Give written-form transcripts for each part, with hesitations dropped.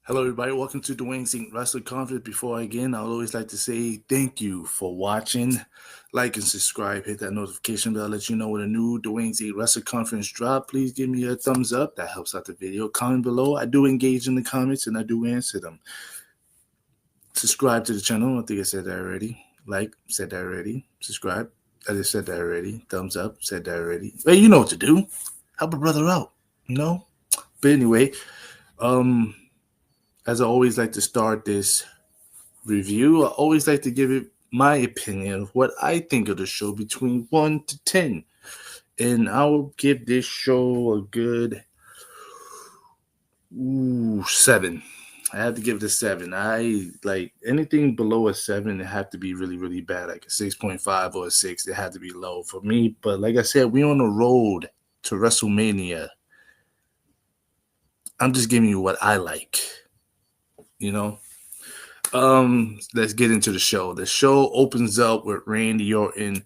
Hello, everybody. Welcome to Dwayne's Inc. Wrestling Conference. Before I begin, I would always like to say thank you for watching. Like and subscribe. Hit that notification bell. Let you know when a new Dwayne's Inc. Wrestling Conference drop. Please give me a thumbs up. That helps out the video. Comment below. I do engage in the comments and I do answer them. Subscribe to the channel. I think I said that already. Like, said that already. Subscribe. I just said that already. Thumbs up. Said that already. Hey, you know what to do. Help a brother out. You know? But anyway, as I always like to start this review, I always like to give it my opinion of what I think of the show between 1 to 10. And I'll give this show a good 7. I have to give it a 7. I like anything below a 7, it have to be really, really bad, like a 6.5 or a 6. It had to be low for me. But like I said, we on the road to WrestleMania. I'm just giving you what I like. You know? Let's get into the show. The show opens up with Randy Orton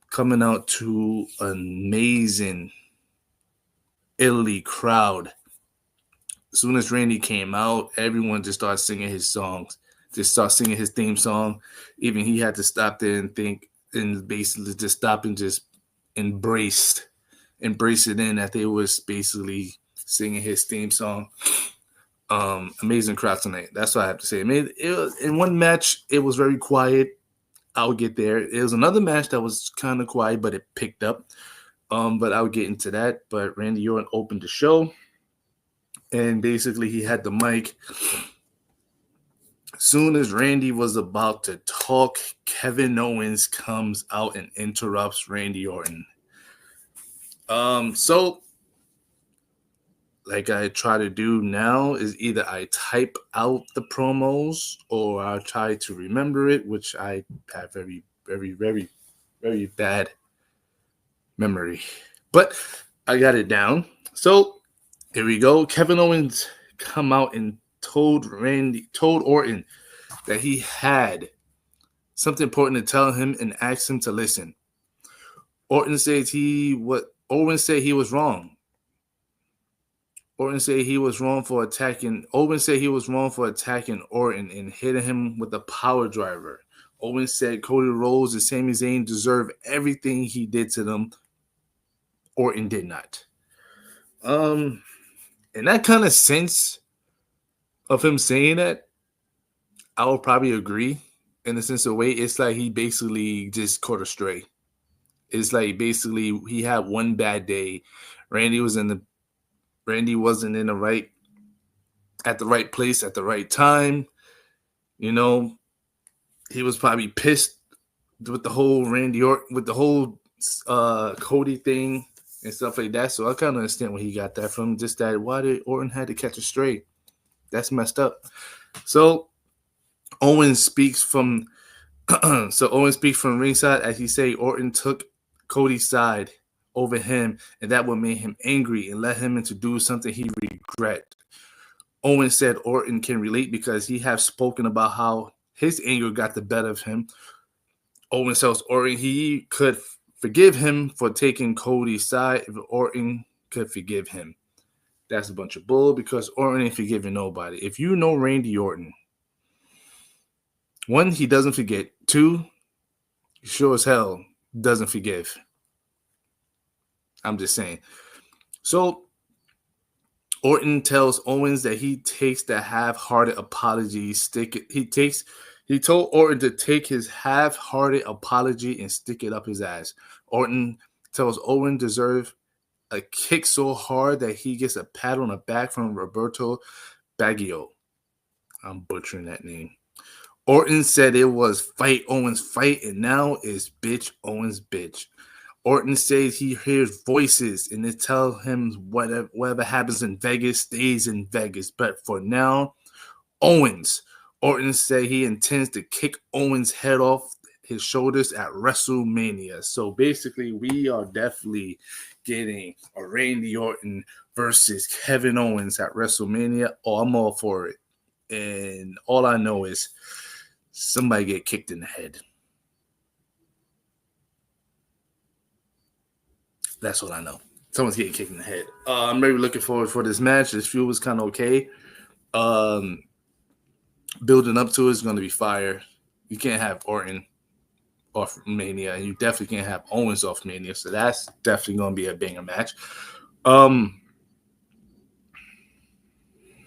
coming out to an amazing Italy crowd. As soon as Randy came out, everyone just started singing his songs. Just start singing his theme song. Even he had to stop there and think and basically just stop and just embrace it in that they was basically singing his theme song. Amazing crowd tonight. That's what I have to say. I mean, in one match, it was very quiet. I'll get there. It was another match that was kind of quiet, but it picked up. But I'll get into that. But Randy Orton opened the show, and basically he had the mic. As soon as Randy was about to talk, Kevin Owens comes out and interrupts Randy Orton. So like I try to do now is either I type out the promos or I try to remember it, which I have very, very, very, very bad memory. But I got it down. So here we go. Kevin Owens come out and told Orton that he had something important to tell him and asked him to listen. Orton said he was wrong. Orton said he was wrong for attacking. Orton said he was wrong for attacking Orton and hitting him with a power driver. Orton said Cody Rhodes and Sami Zayn deserve everything he did to them. Orton did not. In that kind of sense of him saying that, I would probably agree. In the sense of way, it's like he basically just caught a stray. It's like basically he had one bad day. Randy wasn't in at the right place at the right time. You know, he was probably pissed with the whole Cody thing and stuff like that. So I kind of understand where he got that from. Just that why did Orton had to catch a stray? That's messed up. So Owen speaks from ringside as he say Orton took Cody's side over him, and that would make him angry and led him to do something he regret. Owen said Orton can relate because he have spoken about how his anger got the better of him. Owen tells Orton he could forgive him for taking Cody's side if Orton could forgive him. That's a bunch of bull because Orton ain't forgiving nobody. If you know Randy Orton, 1, he doesn't forget. 2, he sure as hell doesn't forgive. I'm just saying. So Orton tells Owens that he takes the half-hearted apology. He told Orton to take his half-hearted apology and stick it up his ass. Orton tells Owen deserve a kick so hard that he gets a pat on the back from Roberto Baggio. I'm butchering that name. Orton said it was fight Owens fight, and now it's bitch Owens bitch. Orton says he hears voices and they tell him whatever happens in Vegas stays in Vegas. But for now, Orton said he intends to kick Owens' head off his shoulders at WrestleMania. So basically, we are definitely getting a Randy Orton versus Kevin Owens at WrestleMania. Oh, I'm all for it. And all I know is somebody get kicked in the head. That's what I know. Someone's getting kicked in the head. I'm really looking forward for this match. This feud was kind of okay. Building up to it is going to be fire. You can't have Orton off Mania, and you definitely can't have Owens off Mania. So that's definitely going to be a banger match.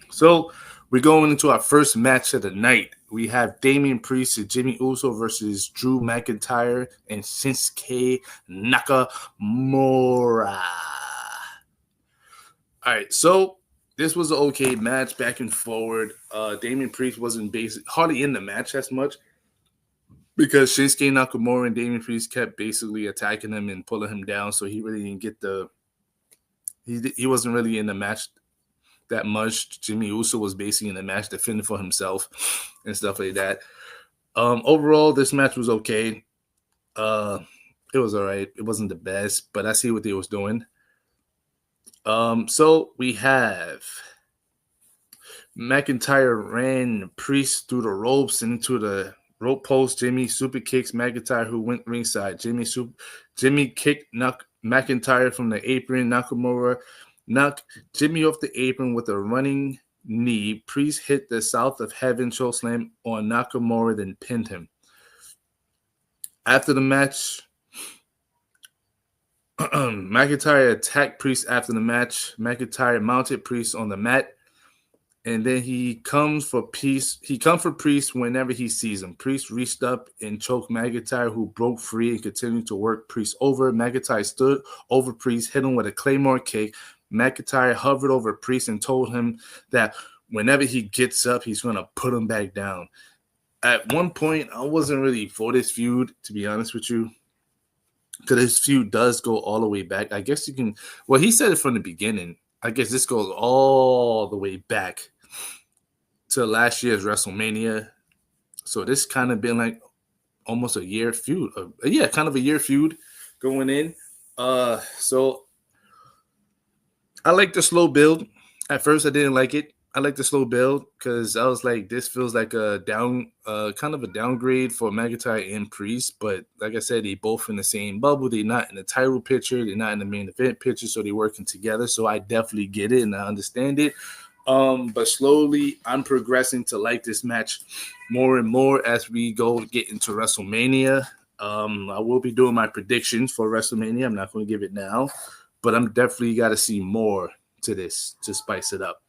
So we're going into our first match of the night. We have Damian Priest and Jimmy Uso versus Drew McIntyre and Shinsuke Nakamura. All right, so this was an okay match, back and forward. Damian Priest wasn't hardly in the match as much because Shinsuke Nakamura and Damian Priest kept basically attacking him and pulling him down, so he really didn't get he wasn't really in the match that much. Jimmy Uso was basically in the match defending for himself and stuff like that. Overall, this match was okay. It was all right. It wasn't the best, but I see what they was doing. So we have McIntyre ran Priest through the ropes and into the rope post. Jimmy super kicks McIntyre, who went ringside. Jimmy kicked McIntyre from the apron. Nakamura knocked Jimmy off the apron with a running knee. Priest hit the South of Heaven chokeslam on Nakamura, then pinned him. After the match, McIntyre attacked Priest after the match. McIntyre mounted Priest on the mat, and then he comes for Priest whenever he sees him. Priest reached up and choked McIntyre, who broke free and continued to work Priest over. McIntyre stood over Priest, hit him with a Claymore kick. McIntyre hovered over Priest and told him that whenever he gets up, he's going to put him back down. At one point, I wasn't really for this feud, to be honest with you, because this feud does go all the way back. I guess you can, well, he said it from the beginning. I guess this goes all the way back to last year's WrestleMania. So this kind of been like almost a year feud. Kind of a year feud going in. So I like the slow build. At first, I didn't like it. I like the slow build because I was like, this feels like a kind of a downgrade for McIntyre and Priest. But like I said, they both in the same bubble. They're not in the title picture. They're not in the main event picture. So they're working together. So I definitely get it and I understand it. But slowly, I'm progressing to like this match more and more as we get into WrestleMania. I will be doing my predictions for WrestleMania. I'm not going to give it now, but I'm definitely got to see more to this to spice it up.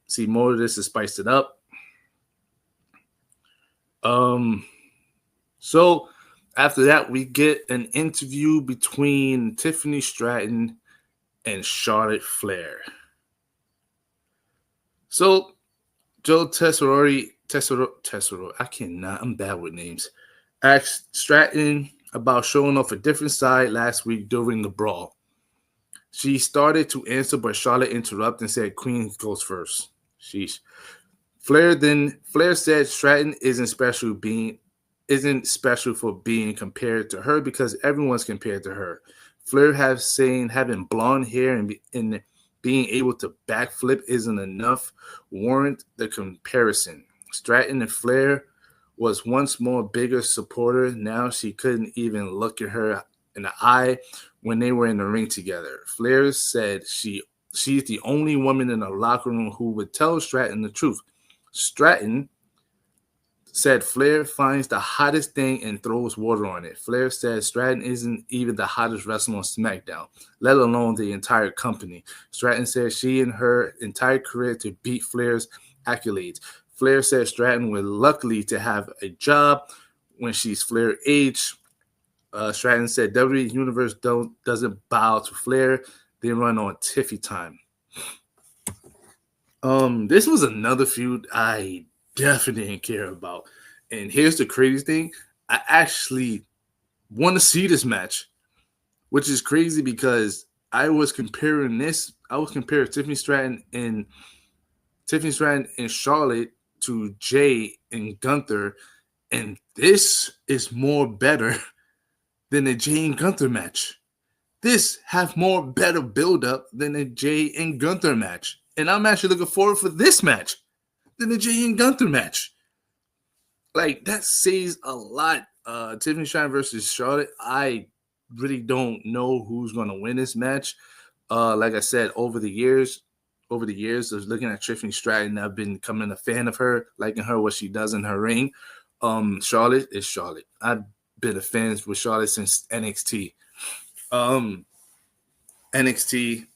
See more of this to spice it up. So after that, we get an interview between Tiffany Stratton and Charlotte Flair. So Joe Tesoro, I'm bad with names, asked Stratton about showing off a different side last week during the brawl. She started to answer, but Charlotte interrupted and said, "Queen goes first." Sheesh. Flair said Stratton isn't special for being compared to her because everyone's compared to her. Flair having blonde hair and being able to backflip isn't enough warrant the comparison. Stratton and Flair was once more bigger supporter. Now she couldn't even look at her in the eye when they were in the ring together. Flair said she's the only woman in the locker room who would tell Stratton the truth. Stratton said Flair finds the hottest thing and throws water on it. Flair said Stratton isn't even the hottest wrestler on SmackDown, let alone the entire company. Stratton said she and her entire career to beat Flair's accolades. Flair said Stratton was lucky to have a job when she's Flair's age. Stratton said WWE Universe doesn't bow to Flair. They run on Tiffy time. This was another feud I definitely didn't care about. And here's the crazy thing. I actually want to see this match, which is crazy because I was comparing Tiffany Stratton and Charlotte to Jay and Gunther, and this is more better than the Jay and Gunther match. This have more better build-up than the Jay and Gunther match. And I'm actually looking forward for this match than the Jay and Gunther match. Like, that says a lot. Tiffany Stratton versus Charlotte, I really don't know who's going to win this match. Like I said, over the years, over the years of looking at Tiffany Stratton. I've been becoming a fan of her, liking her, what she does in her ring. Charlotte is Charlotte. I've been a fan with Charlotte since NXT. NXT.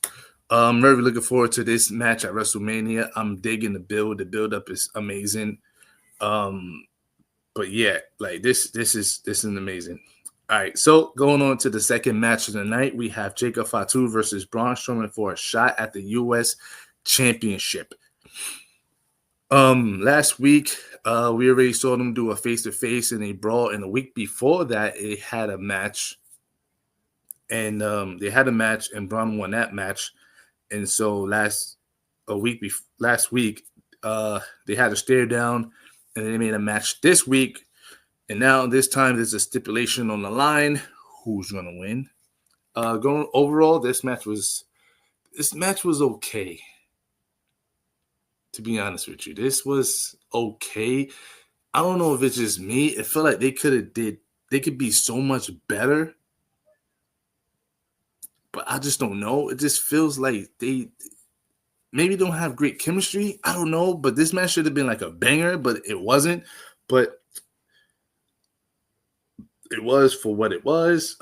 I'm very looking forward to this match at WrestleMania. I'm digging the build. The build up is amazing. But yeah, like this is amazing. All right, so going on to the second match of the night, we have Jacob Fatu versus Braun Strowman for a shot at the U.S. Championship. Last week, we already saw them do a face-to-face in a brawl, and a week before that, it had a match, and they had a match, and Braun won that match. And so last week, they had a stare down, and they made a match this week. And now this time there's a stipulation on the line. Who's gonna win? Going overall, this match was okay. To be honest with you, this was okay. I don't know if it's just me. It felt like they could be so much better. But I just don't know. It just feels like they maybe don't have great chemistry. I don't know. But this match should have been like a banger, but it wasn't. But it was for what it was.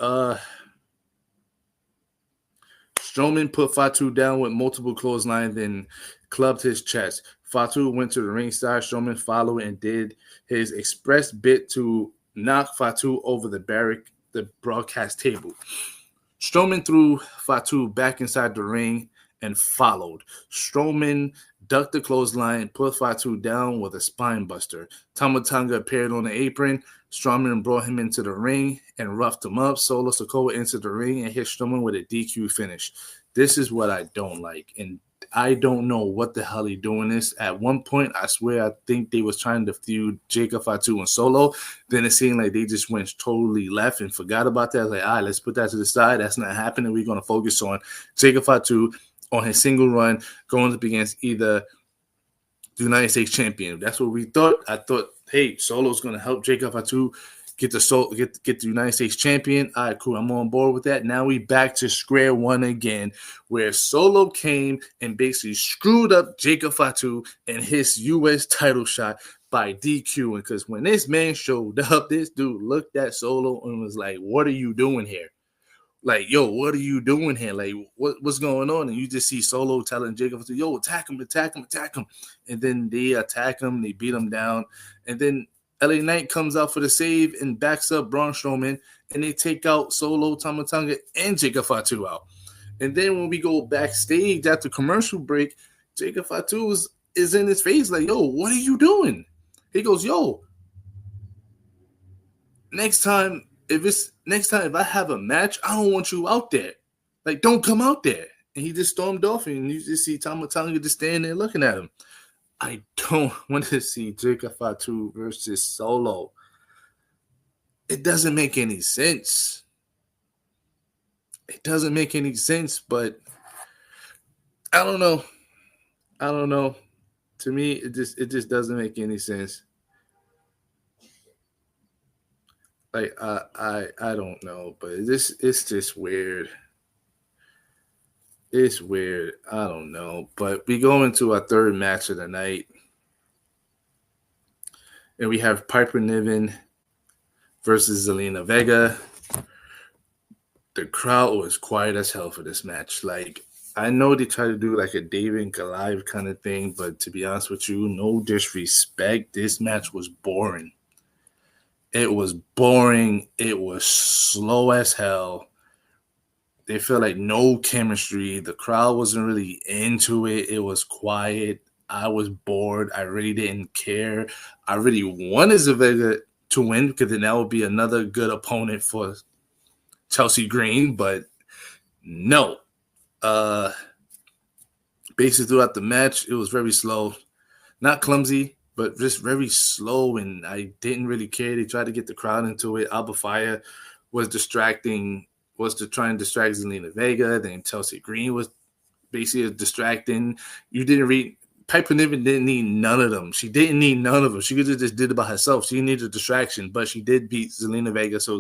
Strowman put Fatu down with multiple clotheslines, then clubbed his chest. Fatu went to the ringside. Strowman followed and did his express bit to knock Fatu over the broadcast table. Strowman threw Fatu back inside the ring and followed. Strowman ducked the clothesline, put Fatu down with a spine buster. Tama Tonga appeared on the apron. Strowman brought him into the ring and roughed him up. Solo Sikoa entered the ring and hit Strowman with a DQ finish. This is what I don't like, and I don't know what the hell he's doing this. At one point, I swear, I think they was trying to feud Jacob Fatu and Solo. Then it seemed like they just went totally left and forgot about that. Like, all right, let's put that to the side. That's not happening. We're going to focus on Jacob Fatu on his single run, going up against either the United States champion. That's what we thought. I thought, hey, Solo's going to help Jacob Fatu get the United States champion. All right, cool. I'm on board with that. Now we back to square one again, where Solo came and basically screwed up Jacob Fatu and his U.S. title shot by DQ. Because when this man showed up, this dude looked at Solo and was like, what are you doing here? Like, yo, what are you doing here? Like, what's going on? And you just see Solo telling Jacob, yo, attack him. And then they attack him. They beat him down. And then LA Knight comes out for the save and backs up Braun Strowman. And they take out Solo, Tama Tonga, and Jacob Fatu out. And then when we go backstage after commercial break, Jacob Fatu is in his face like, yo, what are you doing? He goes, yo, next time if I have a match, I don't want you out there. Like, don't come out there. And he just stormed off, and you just see Tama Tonga just standing there looking at him. I don't want to see Jacob Fatu versus Solo. It doesn't make any sense. It doesn't make any sense, but I don't know. To me, it just doesn't make any sense. Like, I don't know, but it's just weird. It's weird. I don't know. But we go into our third match of the night. And we have Piper Niven versus Zelina Vega. The crowd was quiet as hell for this match. Like, I know they try to do like a David and Goliath kind of thing, but to be honest with you, no disrespect, this match was boring. It was boring. It was slow as hell. They felt like no chemistry. The crowd wasn't really into it. It was quiet. I was bored. I really didn't care. I really wanted Vega to win because then that would be another good opponent for Chelsea Green, but no. Basically throughout the match, it was very slow. Not clumsy, but just very slow, and I didn't really care. They tried to get the crowd into it. Alba Fire was to try and distract Zelina Vega. Then Chelsea Green was basically distracting. Piper Niven didn't need none of them. She didn't need none of them. She could have just did it by herself. She needed a distraction, but she did beat Zelina Vega. So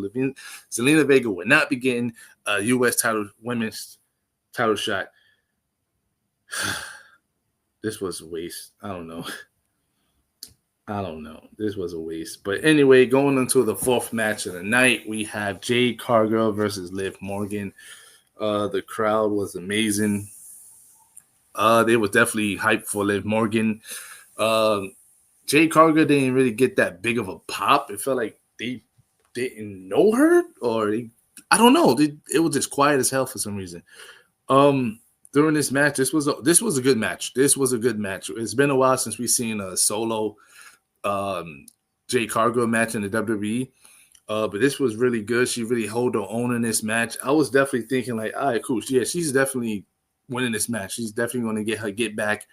Zelina Vega would not be getting a U.S. women's title shot. This was a waste. I don't know. I don't know. This was a waste. But anyway, going into the fourth match of the night, we have Jade Cargill versus Liv Morgan. The crowd was amazing. They was definitely hyped for Liv Morgan. Jade Cargill didn't really get that big of a pop. It felt like they didn't know her, or I don't know. It was just quiet as hell for some reason. During this match, this was a good match. This was a good match. It's been a while since we've seen a solo Jade Cargill match in the WWE. But this was really good. She really held her own in this match. I was definitely thinking like, all right, cool. Yeah, she's definitely winning this match. She's definitely going to get her get back.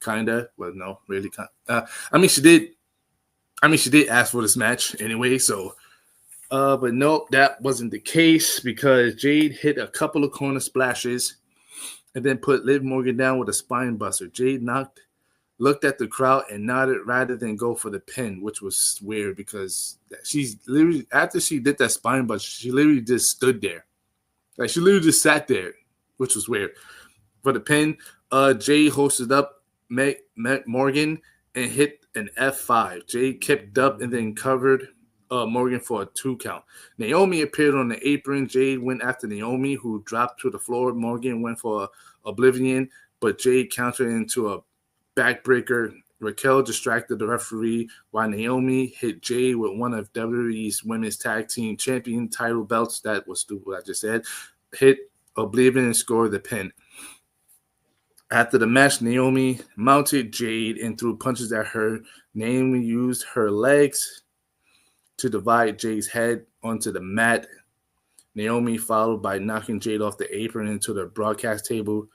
Kinda. Well, no, really. I mean, she did. She did ask for this match anyway. So, but nope, that wasn't the case because Jade hit a couple of corner splashes and then put Liv Morgan down with a spine buster. Jade looked at the crowd and nodded rather than go for the pin, which was weird because she's literally, after she did that spine buster, she literally just stood there. Like, she literally just sat there, which was weird. For the pin, Jade hosted up Morgan and hit an F5. Jade kept up and then covered Morgan for a 2 count. Naomi appeared on the apron. Jade went after Naomi, who dropped to the floor. Morgan went for Oblivion, but Jade countered into a backbreaker. Raquel distracted the referee while Naomi hit Jade with one of WWE's women's tag team champion title belts. That was stupid what I just said. Hit Oblivion and scored the pin. After the match, Naomi mounted Jade and threw punches at her. Naomi used her legs to divide Jade's head onto the mat. Naomi followed by knocking Jade off the apron into the broadcast table.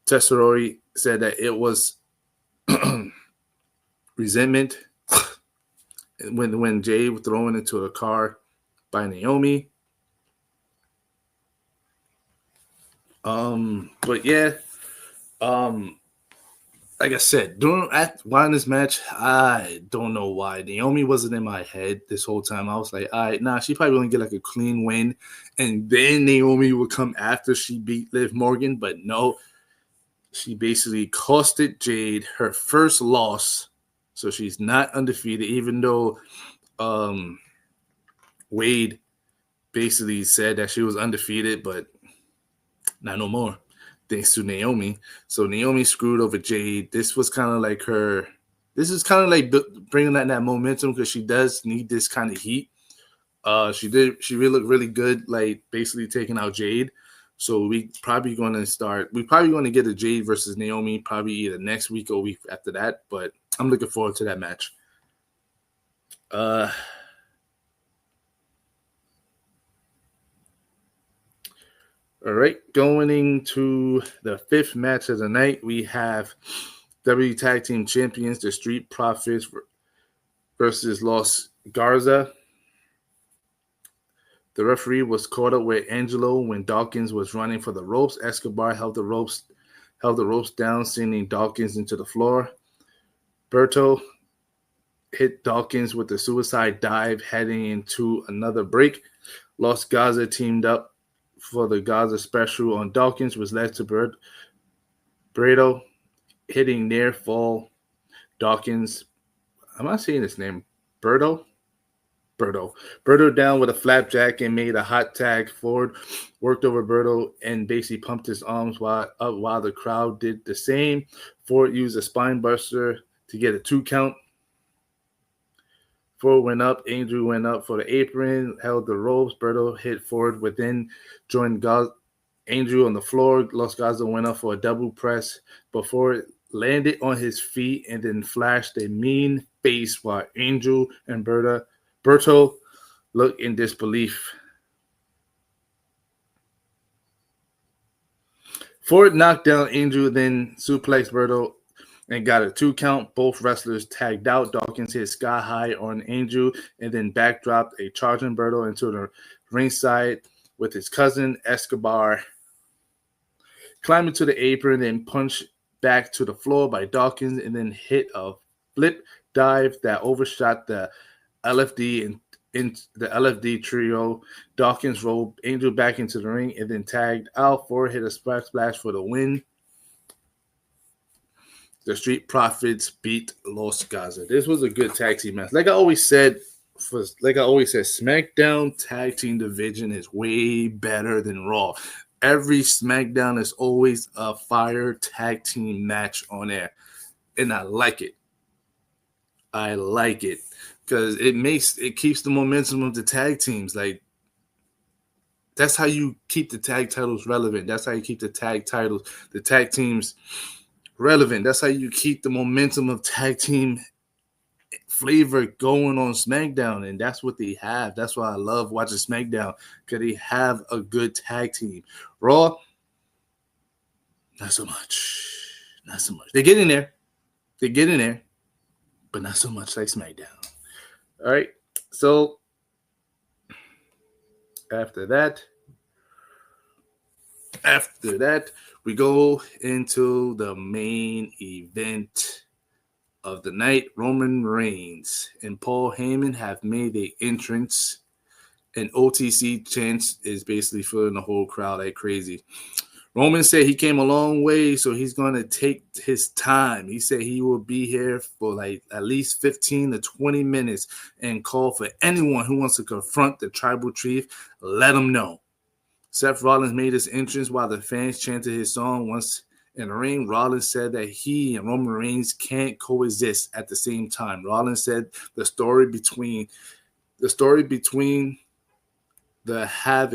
Tesserori said that it was resentment when Jade was thrown into a car by Naomi. But yeah, like I said, while this match, I don't know why Naomi wasn't in my head this whole time. I was like, all right, nah, she probably gonna get like a clean win, and then Naomi would come after she beat Liv Morgan. But no, she basically costed Jade her first loss, so she's not undefeated. Even though Wade basically said that she was undefeated, but not no more. Thanks to Naomi. So Naomi screwed over Jade. This was kind of like her. This is kind of like bringing that momentum because she does need this kind of heat. She really looked really good, like basically taking out Jade. So we probably going to get a Jade versus Naomi probably either next week or week after that. But I'm looking forward to that match. All right, going into the fifth match of the night, we have WWE Tag Team Champions, the Street Profits versus Los Garza. The referee was caught up with Angelo when Dawkins was running for the ropes. Escobar held the ropes down, sending Dawkins into the floor. Berto hit Dawkins with the suicide dive, heading into another break. Los Garza teamed up for the Gaza special on Dawkins, was led to Brito, hitting near fall Dawkins. I'm not saying his name. Berto down with a flapjack and made a hot tag forward, worked over Berto and basically pumped his arms while the crowd did the same. Ford used a spine buster to get a 2 count. Ford went up. Andrew went up for the apron, held the ropes. Berto hit Ford within, joined Andrew on the floor. Los Garza went up for a double press before landed on his feet and then flashed a mean face while Andrew and Berto looked in disbelief. Ford knocked down Andrew, then suplexed Berto and got a 2 count. Both wrestlers tagged out. Dawkins hit sky high on Andrew and then backdropped a charging Berto into the ringside with his cousin Escobar. Climbing to the apron, then punched back to the floor by Dawkins and then hit a flip dive that overshot the LFD in the LFD trio. Dawkins rolled Angel back into the ring and then tagged out. Ford hit a splash for the win. The Street Profits beat Los Gaza. This was a good tag team match. Like I always said, SmackDown tag team division is way better than Raw. Every SmackDown is always a fire tag team match on there, and I like it. I like it because it keeps the momentum of the tag teams. Like, that's how you keep the tag titles relevant. That's how you keep the tag teams relevant. That's how you keep the momentum of tag team flavor going on SmackDown, and that's what they have. That's why I love watching SmackDown, because they have a good tag team. Raw, not so much. Not so much. They get in there, but not so much like SmackDown. All right, so after that, we go into the main event of the night. Roman Reigns and Paul Heyman have made their entrance, and OTC chants is basically filling the whole crowd like crazy. Roman said he came a long way, so he's going to take his time. He said he will be here for like at least 15 to 20 minutes and call for anyone who wants to confront the tribal chief. Let him know. Seth Rollins made his entrance while the fans chanted his song. Once in the ring, Rollins said that he and Roman Reigns can't coexist at the same time. Rollins said the story between them have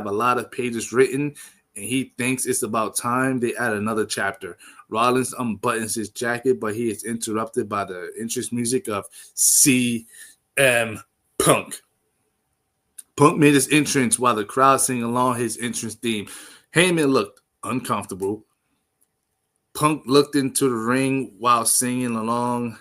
a lot of pages written, and he thinks it's about time they add another chapter. Rollins unbuttons his jacket, but he is interrupted by the entrance music of CM Punk. Punk made his entrance while the crowd sang along his entrance theme. Heyman looked uncomfortable. Punk looked into the ring while singing along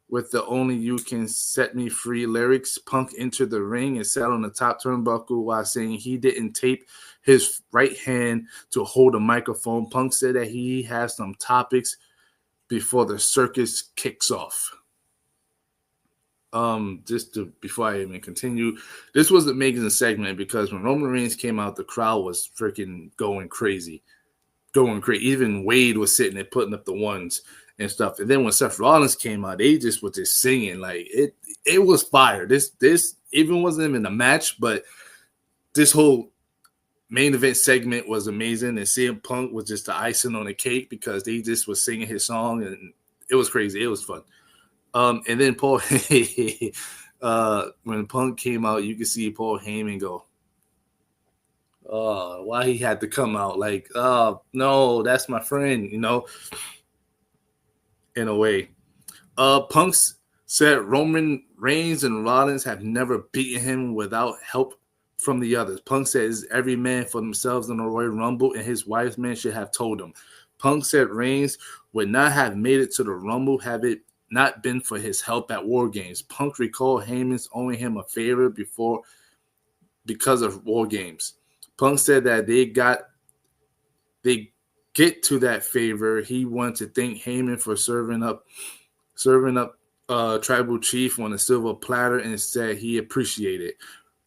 with the "Only You Can Set Me Free" lyrics. Punk entered the ring and sat on the top turnbuckle while saying he didn't tape his right hand to hold a microphone. Punk said that he has some topics before the circus kicks off. Before I even continue, this was an amazing segment because when Roman Reigns came out, the crowd was freaking going crazy. Even Wade was sitting there putting up the ones and stuff. And then when Seth Rollins came out, they just were just singing. Like, it was fire. This even wasn't even a match, but this whole main event segment was amazing. And CM Punk was just the icing on the cake because they just was singing his song, and it was crazy. It was fun. And then Paul, when Punk came out, you could see Paul Heyman go, "Oh, why he had to come out? Like, oh no, that's my friend," you know. In a way, Punk said Roman Reigns and Rollins have never beaten him without help from the others. Punk says every man for themselves in the Royal Rumble, and his wife's man should have told him. Punk said Reigns would not have made it to the Rumble had it not been for his help at War Games. Punk recalled Heyman's owing him a favor because of War Games. Punk said that they get to that favor. He wanted to thank Heyman for serving up Tribal Chief on a silver platter and said he appreciated it.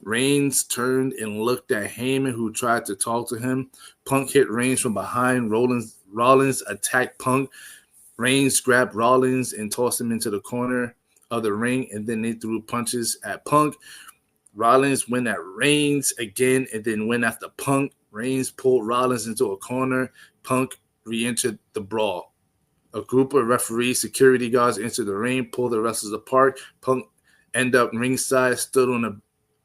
Reigns turned and looked at Heyman, who tried to talk to him. Punk hit Reigns from behind. Rollins attacked Punk. Reigns grabbed Rollins and tossed him into the corner of the ring, and then they threw punches at Punk. Rollins went at Reigns again and then went after Punk. Reigns pulled Rollins into a corner. Punk re-entered the brawl. A group of referees, security guards entered the ring, pulled the wrestlers apart. Punk ended up ringside, stood on the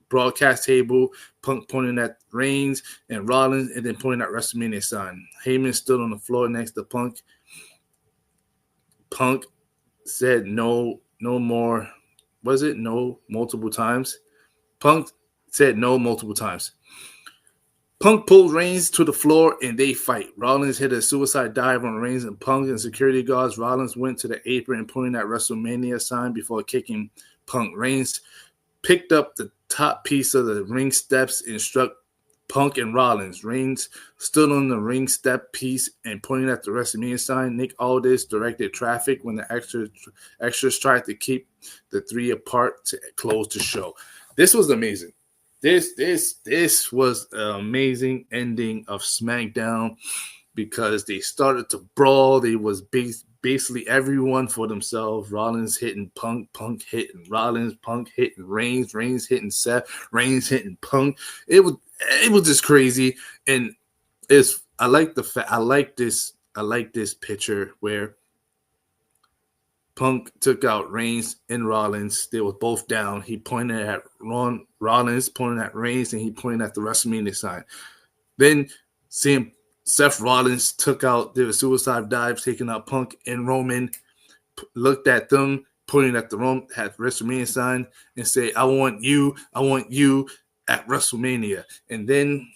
broadcast table. Punk pointing at Reigns and Rollins, and then pointing at WrestleMania sign. Heyman stood on the floor next to Punk. Punk said no more. Was it no multiple times? Punk said no multiple times. Punk pulled Reigns to the floor and they fight. Rollins hit a suicide dive on Reigns and Punk and security guards. Rollins went to the apron and pointed at WrestleMania sign before kicking Punk. Reigns picked up the top piece of the ring steps and struck Punk and Rollins. Reigns stood on the ring step piece and pointed at the WrestleMania sign. Nick Aldis directed traffic when the extras tried to keep the three apart to close the show. This was amazing. This was an amazing ending of SmackDown because they started to brawl. They was basically everyone for themselves. Rollins hitting Punk, Punk hitting Rollins, Punk hitting Reigns, Reigns hitting Seth, Reigns hitting Punk. It was just crazy, and I like this picture where Punk took out Reigns and Rollins. They were both down. He pointed at Rollins, pointing at Reigns, and he pointed at the WrestleMania sign. Then seeing Seth Rollins took out the suicide dive, taking out Punk and Roman, looked at them, pointing at the WrestleMania sign, and say, I want you at WrestleMania. And then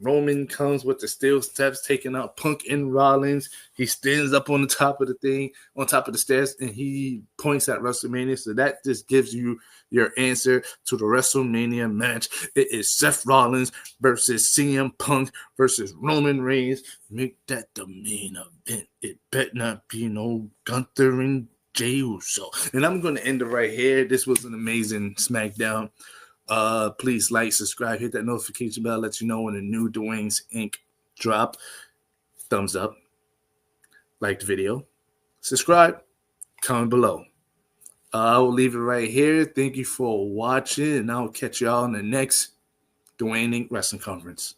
Roman comes with the steel steps, taking out Punk and Rollins. He stands up on the top of the stairs, and he points at WrestleMania. So that just gives you your answer to the WrestleMania match. It is Seth Rollins versus CM Punk versus Roman Reigns. Make that the main event. It better not be no Gunther and Jey Uso. And I'm going to end it right here. This was an amazing SmackDown. Please like, subscribe, hit that notification bell, let you know when a new Dwayne's Inc. drop. Thumbs up, like the video, subscribe, comment below. I will leave it right here. Thank you for watching, and I'll catch y'all in the next Dwayne Inc. Wrestling Conference.